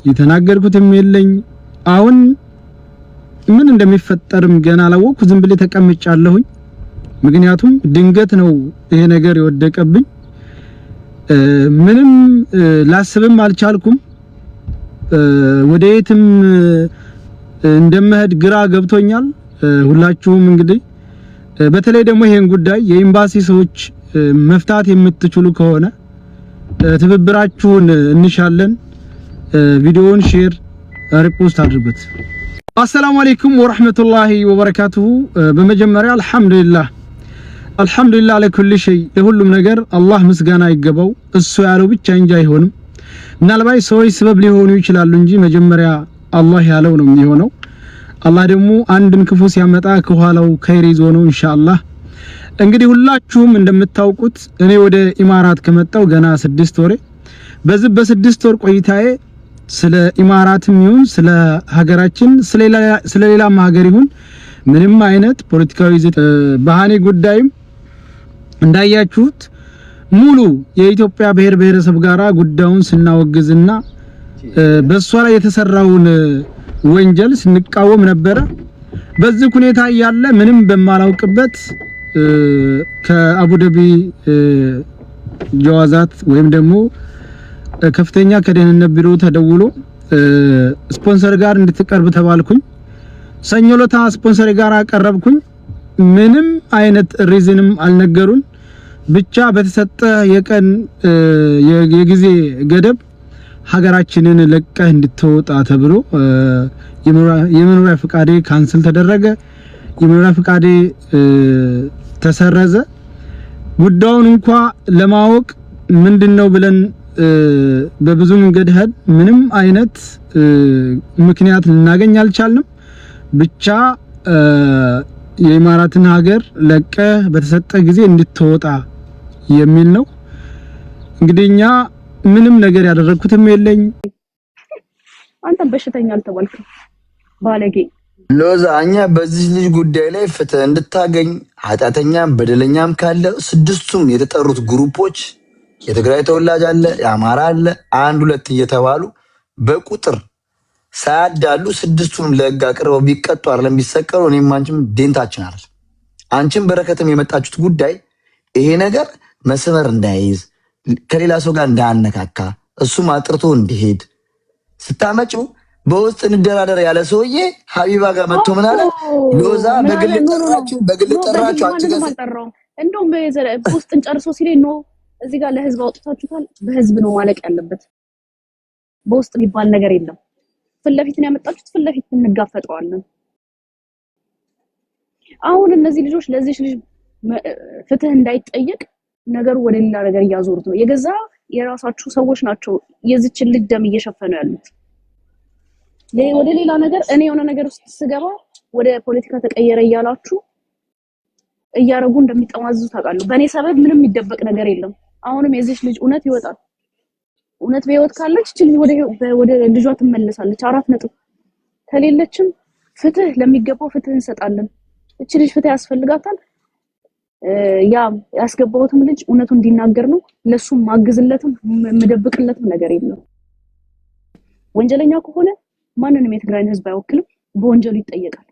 የተናገርኩትም የለኝ አሁን ምን እንደሚፈጠርም ገና አላወቅኩ ዝም ብለ ተቀምጫለሁኝ ምክንያቱም ድንገት ነው ይሄ ነገር የወደቀብኝ ምንም ላስብም አልቻልኩም ወደየትም እንደመሄድ ግራ ገብቶኛል ሁላችሁም እንግዲህ በተለይ ደግሞ ይሄን ጉዳይ የኤምባሲ ሰዎች መፍታት የምትችሉ ከሆነ ትብብራችሁን እንሻለን ቪዲዮውን ሼር ሪፖስት አድርጉት አሰላሙ አለይኩም ወራህመቱላሂ ወበረካቱሁ በመጀመሪያ አልহামዱሊላህ ለኩል ሸይ ለሁሉም ነገር አላህ ምስጋና ይገባው እሱ ያለው ብቻ እንጂ አይሆንም ምናልባት ሰዎች ሰበብ ሊሆኑ ይችላሉ እንጂ መጀመሪያ አላህ ያለው ነው የሚሆነው አላህ ደግሞ አንድን ክፉ ሲያመጣ ከኋላው ኸይር ይዞ ነው ኢንሻአላህ እንግዲህ ሁላችሁም እንደምታውቁት እኔ ወደ ኢማራት ከመጣው ገና 6 ወሬ በዚህ በ6 ወር ቆይታዬ ስለ ኢማራትም ይሁን ስለ ሀገራችን ስለ ሌላም ሀገር ይሁን ምንም አይነት ፖለቲካዊ ይዘት በሃኔ ጉዳይም እንዳያችሁት ሙሉ የኢትዮጵያ ብሔር ብሔረሰብ ጋራ ጉዳዩን ስናወግዝና በሷ ላይ የተሰራውን ወንጀል ስንቃወም ነበር በዚህ ሁኔታ ያለ ምንም በማላውቅበት ከአቡዳቢ ጀዋዛት ወይም ደግሞ ከፍተኛ ከደህንነት ቢሮ ተደውሎ ስፖንሰር ጋር እንድትቀርብ ተባልኩኝ ሰኞ ለታ ስፖንሰር ጋር አቀረብኩኝ ምንም አይነት ሪዝንም አልነገሩን ብቻ በተሰጠ የቀን የጊዜ ገደብ ሀገራችንን ለቀህ እንድትወጣ ተብሎ የመኖሪያ ፍቃዴ ካንሰል ተደረገ የመኖሪያ ፍቃዴ ተሰረዘ ጉዳዩን እንኳን ለማወቅ ምንድነው ብለን በብዙ መንገድ ሄድ ምንም አይነት ምክንያት ልናገኝ አልቻልንም ብቻ የኢማራትን ሀገር ለቀ በተሰጠ ጊዜ እንድትወጣ የሚል ነው እንግዲህኛ ምንም ነገር ያደረኩትም የለኝ አንተ በሽተኛ አልተባልክም ባለጌ ሎዛ እኛ በዚህ ልጅ ጉዳይ ላይ ፍትህ እንድታገኝ ኃጢአተኛም በደለኛም ካለ ስድስቱም የተጠሩት ግሩፖች የትግራይ ተወላጅ አለ የአማራ አለ አንድ ሁለት እየተባሉ በቁጥር ሳያዳሉ ስድስቱንም ለህግ አቅርበው ቢቀጡ አይደለም ቢሰቀሉ እኔም አንቺም ዴንታችን አይደል አንቺም በረከትም የመጣችሁት ጉዳይ ይሄ ነገር መስመር እንዳይዝ ከሌላ ሰው ጋር እንዳያነካካ እሱም አጥርቶ እንዲሄድ ስታመጪው በውስጥ እንደራደር ያለ ሰውዬ ሀቢባ ጋር መጥቶ ምን አለ ሎዛ በግል ጠራችሁ አንቺ ጋር እንደውም በውስጥ እንጨርሶ ሲለኝ ነው እዚህ ጋር ለህዝብ አውጥታችሁታል በህዝብ ነው ማለቅ ያለበት በውስጥ የሚባል ነገር የለም ፍለፊት ነው ያመጣችሁት ፍለፊት እንጋፈጠዋለን አሁን እነዚህ ልጆች ለዚህ ልጅ ፍትህ እንዳይጠየቅ ነገሩ ወደ ሌላ ነገር ያዞሩት ነው የገዛ የራሳችሁ ሰዎች ናቸው የዚችን ልጅ ደም እየሸፈኑ ያሉት ወደ ሌላ ነገር እኔ የሆነ ነገር ውስጥ ስገባ ወደ ፖለቲካ ተቀየረ እያላችሁ እያረጉ እንደሚጠማዙ ታውቃለሁ በእኔ ሰበብ ምንም የሚደበቅ ነገር የለም አሁንም የዚህ ልጅ እውነት ይወጣል እውነት በህይወት ካለች እቺ ልጅ ወደ ልጇ ትመለሳለች 4 ነጥብ ከሌለችም ፍትህ ለሚገባው ፍትህ እንሰጣለን እቺ ልጅ ፍትህ ያስፈልጋታል ያ ያስገባውትም ልጅ እውነቱ እንዲናገር ነው ለሱ ማግዝለትም መደብቅለትም ነገር የለም ወንጀለኛ ከሆነ ማንንም የትግራይን ህዝብ አይወክልም በወንጀሉ ይጠየቃል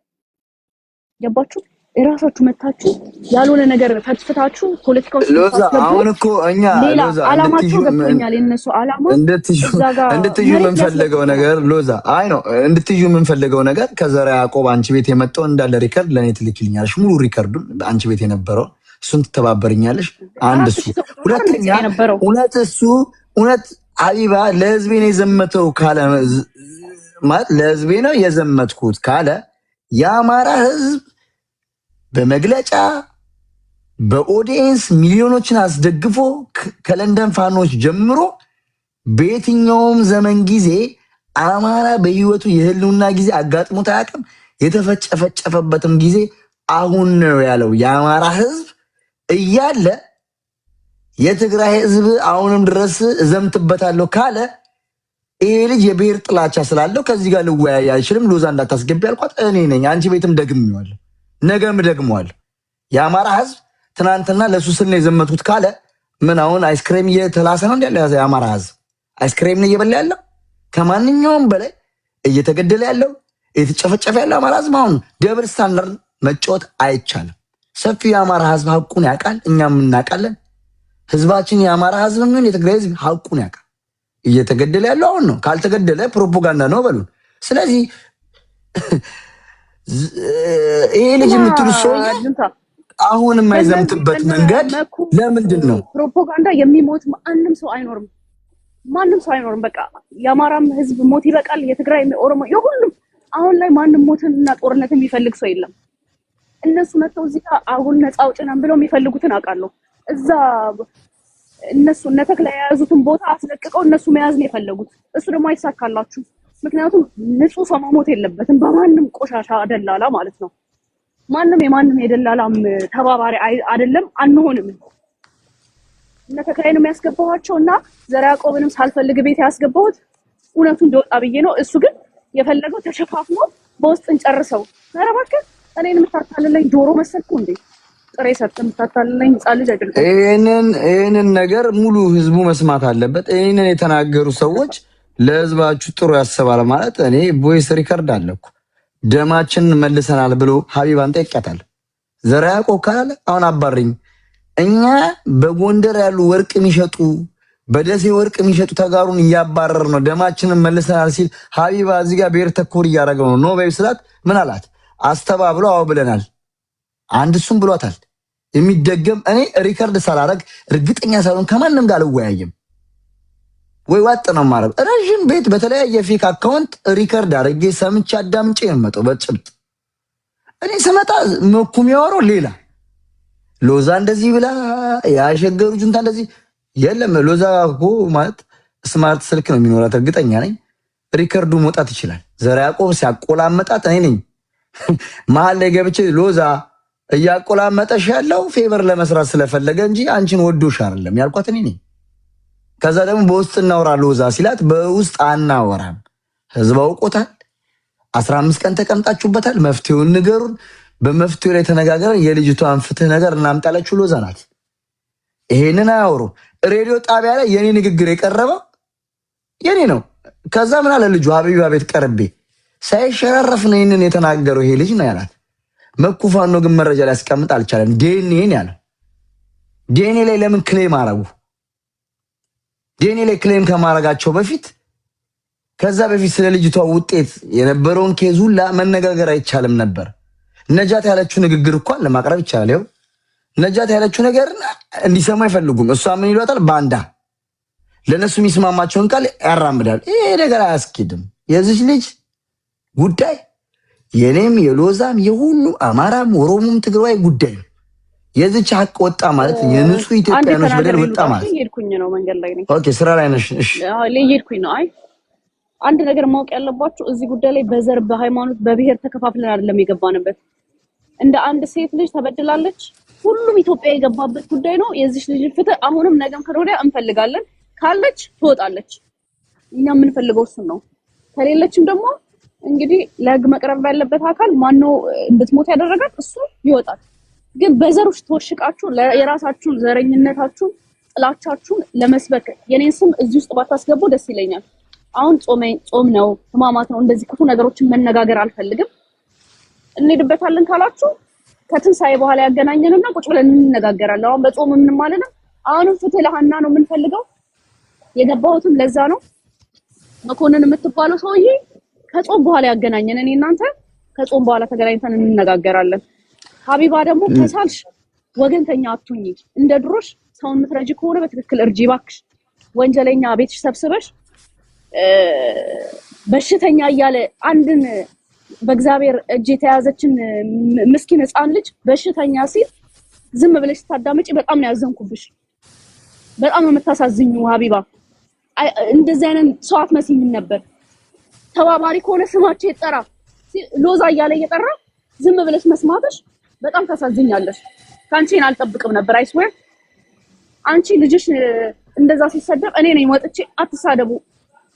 ያባችሁ እራሳችሁ መታችሁ ያልሆነ ነገር ፈትፍታችሁ ፖለቲካው ሎዛ አሁን እኮ እኛ ሎዛ አላማችሁ ገብቶኛል የነሱ አላማ እንድትዩ ምን ፈልገው ነገር ሎዛ አይ ነው እንድትዩ ምን ፈልገው ነገር ከዘራ ያዕቆብ አንቺ ቤት የመጣው እንዳለ ሪከርድ ለኔ ትልክልኛለሽ ሙሉ ሪከርዱን አንቺ ቤት የነበረው እሱን ትተባበርኛለሽ አንድ እሱ ሁለተኛ እውነት ሀቢባ ለህዝቤ ነው የዘመተው ካለ ማለት ለህዝቤ ነው የዘመትኩት ካለ የአማራ ህዝብ በመግለጫ በኦዲየንስ ሚሊዮኖችን አስደግፎ ከለንደን ፋኖች ጀምሮ በየትኛውም ዘመን ጊዜ አማራ በህይወቱ የህልውና ጊዜ አጋጥሞት አያውቅም የተፈጨፈጨፈበትም ጊዜ አሁን ነው ያለው የአማራ ህዝብ እያለ የትግራይ ህዝብ አሁንም ድረስ ዘምትበታለሁ ካለ ይሄ ልጅ የብሔር ጥላቻ ስላለው ከዚህ ጋር ልወያይ አይችልም ሎዛ እንዳታስገቢ ያልኳት እኔ ነኝ አንቺ ቤትም ደግሜዋለሁ ነገም ደግሟል የአማራ ህዝብ ትናንትና ለሱ ስል ነው የዘመቱት ካለ ምን አሁን አይስክሬም እየተላሰ ነው እንዴ የአማራ ህዝብ አይስክሬም ነው እየበላ ያለው ከማንኛውም በላይ እየተገደለ ያለው እየተጨፈጨፈ ያለው አማራ ህዝብ አሁን ደብል ስታንዳርድ መጫወት አይቻልም። ሰፊው የአማራ ህዝብ ሀቁን ያውቃል፣ እኛም እናውቃለን። ህዝባችን የአማራ ህዝብ ምን የትግራይ ህዝብ ሀቁን ያውቃል። እየተገደለ ያለው አሁን ነው። ካልተገደለ ፕሮፓጋንዳ ነው በሉን። ስለዚህ ይሄ ልጅ የምትሉት ሰውዬ አሁን የማይዘምትበት መንገድ ለምንድን ነው? ፕሮፓጋንዳ የሚሞት ማንም ሰው አይኖርም። በቃ የአማራም ህዝብ ሞት ይበቃል። የትግራይ ኦሮሞ የሁሉም አሁን ላይ ማንም ሞትና ጦርነት የሚፈልግ ሰው የለም። እነሱ መተው እዚህ ጋር አሁን ነፃ አውጪ ነን ብለው የሚፈልጉትን አውቃለሁ። እዛ እነሱ ተክለ የያዙትን ቦታ አስለቅቀው እነሱ መያዝ ነው የፈለጉት። እሱ ደግሞ አይሳካላችሁ። ምክንያቱም ንጹህ ሰው መሞት የለበትም በማንም ቆሻሻ ደላላ ማለት ነው። ማንም የማንም የደላላም ተባባሪ አይደለም፣ አንሆንም። ተክለንም ያስገባዋቸውና ዘራ ያዕቆብንም ሳልፈልግ ቤት ያስገባሁት እውነቱ እንደወጣ ብዬ ነው። እሱ ግን የፈለገው ተሸፋፍኖ በውስጥ እንጨርሰው። ኧረ እባክህ እኔን የምታታልለኝ ዶሮ መሰልኩ እንዴ? ጥሬ ሰጥ የምታታልለኝ ህፃን ልጅ አይደለም። ይሄንን ነገር ሙሉ ህዝቡ መስማት አለበት። ይሄንን የተናገሩ ሰዎች ለህዝባችሁ ጥሩ ያስባል ማለት እኔ ቮይስ ሪከርድ አለኩ ደማችንን መልሰናል ብሎ ሀቢባን ጠይቃታል። ዘራ ያዕቆብ ካለ አሁን አባርኝ እኛ በጎንደር ያሉ ወርቅ የሚሸጡ በደሴ ወርቅ የሚሸጡ ተጋሩን እያባረር ነው ደማችንን መልሰናል ሲል ሀቢባ እዚህ ጋር ብሔር ተኮር እያደረገው ነው ኖ በይ ስላት ምን አላት? አስተባብሎ አዎ ብለናል። አንድ እሱም ብሏታል። የሚደገም እኔ ሪከርድ ሳላረግ እርግጠኛ ሳልሆን ከማንም ጋር አልወያይም ወይ ዋጥ ነው ማለት ረጅም ቤት በተለያየ ፌክ አካውንት ሪከርድ አድርጌ ሰምቼ አዳምጬ የመጣው በጭብጥ እኔ ስመጣ መኩም ያወራው ሌላ ሎዛ እንደዚህ ብላ ያሸገሩ ጁንታ እንደዚህ የለም። ሎዛ እኮ ማለት ስማርት ስልክ ነው የሚኖራት እርግጠኛ ነኝ። ሪከርዱ መውጣት ይችላል። ዘራ ያዕቆብ ሲያቆላመጣት እኔ ነኝ መሀል ላይ ገብቼ ሎዛ እያቆላመጠሽ ያለው ፌቨር ለመስራት ስለፈለገ እንጂ አንቺን ወዶሽ አይደለም ያልኳት እኔ ነኝ። ከዛ ደግሞ በውስጥ እናወራ ሎዛ ሲላት በውስጥ አናወራም። ህዝብ አውቆታል። 15 ቀን ተቀምጣችሁበታል። መፍትሄውን ንገሩን። በመፍትሄው ላይ ተነጋገረን የልጅቷን ፍትህ ነገር እናምጣላችሁ። ሎዛ ናት። ይሄንን አያወሩ። ሬዲዮ ጣቢያ ላይ የኔ ንግግር የቀረበው የኔ ነው። ከዛ ምን አለ ልጁ ሀቢባ ቤት ቀርቤ ሳይሸራረፍ ነው ይሄንን የተናገረው ይሄ ልጅ ነው ያላት። መኩፋኖ ግን መረጃ ላይ ያስቀምጥ አልቻለም። ዲኤንኤን ያለ ዲኤንኤ ላይ ለምን ክሌም አረጉ? ዲኤንኤ ላይ ክሌም ከማረጋቸው በፊት ከዛ በፊት ስለ ልጅቷ ውጤት የነበረውን ኬዝ ሁላ መነጋገር አይቻልም ነበር። ነጃት ያለችው ንግግር እንኳን ለማቅረብ ይቻላል። ይኸው ነጃት ያለችው ነገር እንዲሰማ አይፈልጉም። እሷ ምን ይሏታል? ባንዳ ለነሱ የሚስማማቸውን ቃል ያራምዳል። ይሄ ነገር አያስኬድም። የዚህ ልጅ ጉዳይ የኔም የሎዛም የሁሉ አማራም ኦሮሞም ትግራይ ጉዳይ ነው። የዚች ሀቅ ወጣ ማለት የንጹህ ኢትዮጵያኖች በደል ወጣ ማለት ይሄድኩኝ ነው መንገድ ላይ ነኝ። ኦኬ ስራ ላይ ነሽ? እሺ ይሄድኩኝ ነው። አይ አንድ ነገር ማወቅ ያለባችሁ እዚህ ጉዳይ ላይ በዘር በሃይማኖት በብሔር ተከፋፍለን አይደለም የገባንበት። እንደ አንድ ሴት ልጅ ተበድላለች። ሁሉም ኢትዮጵያ የገባበት ጉዳይ ነው። የዚህ ልጅ ፍትህ አሁንም ነገም ከወዲያ እንፈልጋለን። ካለች ትወጣለች። እኛ የምንፈልገው እሱን ነው። ከሌለችም ደግሞ እንግዲህ ለህግ መቅረብ ያለበት አካል ማነው እንድትሞት ያደረጋት እሱ ይወጣል። ግን በዘሮች ተወሽቃችሁ የራሳችሁን ዘረኝነታችሁን ጥላቻችሁን ለመስበክ የኔን ስም እዚህ ውስጥ ባታስገቡ ደስ ይለኛል። አሁን ጾም ነው፣ ህማማት ነው። እንደዚህ ክፉ ነገሮችን መነጋገር አልፈልግም። እንሄድበታለን ካላችሁ ከትንሳኤ በኋላ ያገናኘንና ቁጭ ብለን እንነጋገራለን። አሁን በጾም ምን ማለት ነው? አሁንም ፍትህ ለሃና ነው የምንፈልገው። የገባሁትም ለዛ ነው። መኮንን የምትባለው ሰውዬ ከጾም በኋላ ያገናኘን። እኔ እናንተ ከጾም በኋላ ተገናኝተን እንነጋገራለን። ሀቢባ ደግሞ ከሳልሽ ወገንተኛ አትሁኚ። እንደ ድሮሽ ሰውን ምትረጂ ከሆነ በትክክል እርጂ ባክሽ። ወንጀለኛ ቤትሽ ሰብስበሽ በሽተኛ እያለ አንድን በእግዚአብሔር እጅ የተያዘችን ምስኪን ህፃን ልጅ በሽተኛ ሲል ዝም ብለሽ ታዳምጪ። በጣም ነው ያዘንኩብሽ። በጣም ነው የምታሳዝኙ ሀቢባ። እንደዚህ አይነት ሰው አትመስይም ነበር። ተባባሪ ከሆነ ስማቸው ይጠራ። ሎዛ እያለ እየጠራ ዝም ብለሽ መስማትሽ በጣም ታሳዝኛለሽ። ካንቺን አልጠብቅም ነበር። አይስዌር አንቺ ልጅሽ እንደዛ ሲሰደብ እኔ ነኝ ወጥቼ አትሳደቡ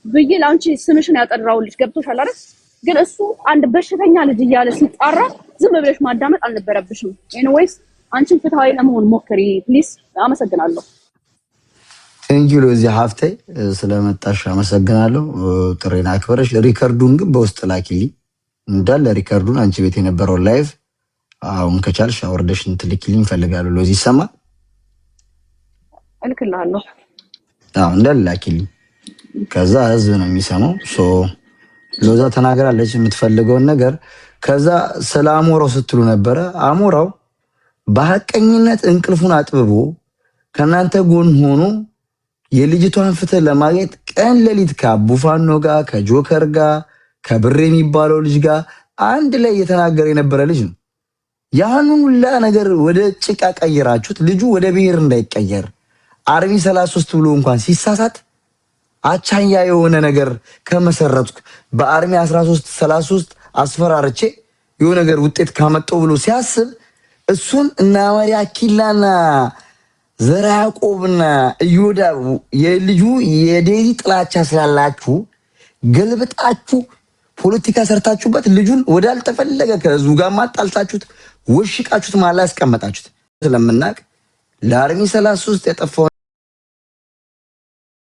ብዬ ለአንቺ ስምሽን ያጠራውልሽ። ገብቶሻል አይደል? ግን እሱ አንድ በሽተኛ ልጅ እያለ ሲጣራ ዝም ብለሽ ማዳመጥ አልነበረብሽም። ኤኒዌይስ አንቺን ፍትሃዊ ለመሆን ሞክሪ ፕሊዝ። አመሰግናለሁ። ቴንኪው ለዚህ ሀፍቴ ስለመጣሽ አመሰግናለሁ። ጥሬን አክብረሽ ሪከርዱን ግን በውስጥ ላኪልኝ እንዳለ ሪከርዱን አንቺ ቤት የነበረው ላይቭ አሁን ከቻልሽ አወርደሽ እንትልኪልኝ ፈልጋለሁ። ለዚህ ይሰማ እልክልሃለሁ። እንዳለ ላኪልኝ። ከዛ ህዝብ ነው የሚሰማው። ሎዛ ተናግራለች የምትፈልገውን ነገር። ከዛ ስለ አሞራው ስትሉ ነበረ። አሞራው በሐቀኝነት እንቅልፉን አጥብቦ ከናንተ ጎን ሆኖ የልጅቷን ፍትህ ለማግኘት ቀን ሌሊት ከአቡፋኖ ጋር ከጆከር ጋር ከብሬ የሚባለው ልጅ ጋር አንድ ላይ የተናገረ የነበረ ልጅ ነው። ያንን ሁላ ነገር ወደ ጭቃ ቀይራችሁት ልጁ ወደ ብሔር እንዳይቀየር አርሚ 33 ብሎ እንኳን ሲሳሳት አቻኛ የሆነ ነገር ከመሰረትኩ በአርሚ 13 33 አስፈራርቼ የሆነ ነገር ውጤት ካመጣው ብሎ ሲያስብ እሱን እና ማሪያ ኪላና ዘራ ያዕቆብና እዮዳ የልጁ የዴዚ ጥላቻ ስላላችሁ ገልብጣችሁ ፖለቲካ ሰርታችሁበት ልጁን ወዳልተፈለገ ከዙ ጋር ማጣልታችሁት ወሽቃችሁት ማለት ያስቀመጣችሁት ስለምናቅ ለአርሚ 33 የጠፋው